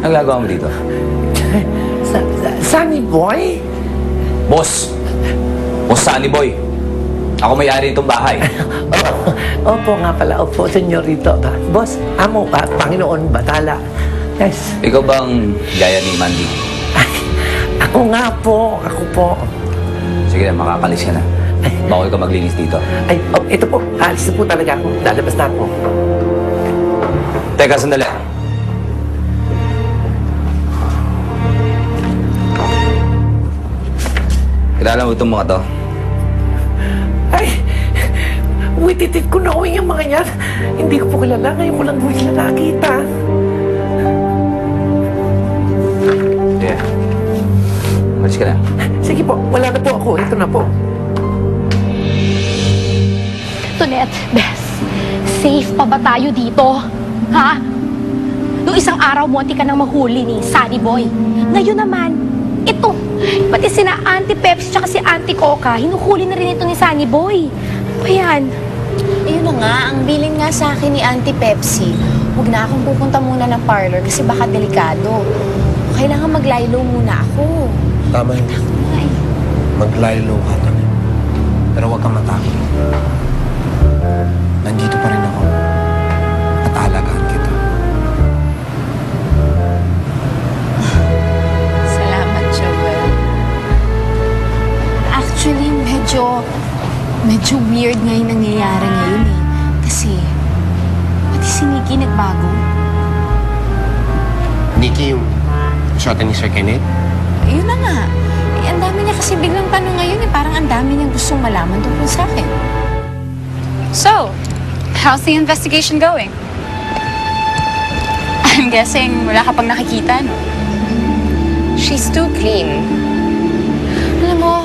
Anong gagawa mo dito? Sunny Boy? Boss! Boss Sunny Boy! Ako may-ari nitong bahay. Opo nga pala. Opo, senyorito. Boss, amo pa, Panginoon Batala. Yes. Ikaw bang gaya ni Mandy? Ay, ako nga po. Ako po. Sige na, makakalis ka na. Bawal ka maglinis dito. Ay, ito po. Alis na po talaga ako. Lalabas na ako. Teka, sandali. Kilala mo itong mga to? Ay, wititit ko na yung mga yan. Hindi ko po kilala. Ngayon ko lang po sila nakita. Yeah. Malis ka na. Sige po, wala na po ako. Ito na po. Tonet, Bes, safe pa ba tayo dito? Ha? Noong isang araw mo, ka nang mahuli ni Sunny Boy. Ngayon naman, ito, pati sina Auntie Pepsi tsaka si Auntie Coca, hinuhuli na rin ito ni Sunny Boy. Ano ba yan? Ayun na nga, ang bilin nga sa akin ni Auntie Pepsi, huwag na akong pupunta muna ng parlor kasi baka delikado. Kailangan maglaylo muna ako. Tama yun. Ay, Maglaylo ka na. Pero huwag kang matakot. Nandito pa rin ako. At aalagaan kita. Salamat, Joel. actually, medyo weird nga yung nangyayari ngayon eh. Kasi, pati si Nikki nagbago. Nikki, yung shota ni Sir Kenneth? Yun na nga. Eh, ang dami niya kasi biglang tanong ngayon eh. Parang ang dami niyang gustong malaman tungkol sa akin. So, how's the investigation going? I'm guessing wala ka pang nakikita, no? She's too clean. Alam mo,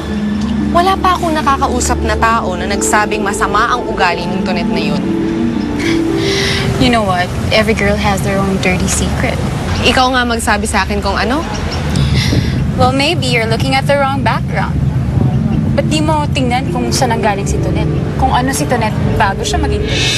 wala pa akong nakakausap na tao na nagsabing masama ang ugali ng Tonet na yun. You know what? Every girl has their own dirty secret. Ikaw nga magsabi sa akin kung ano. Well, maybe you're looking at the wrong background. Ba't di mo tingnan kung saan ang galing si Tonet? Kung ano si Tonet bago siya maging Tonet?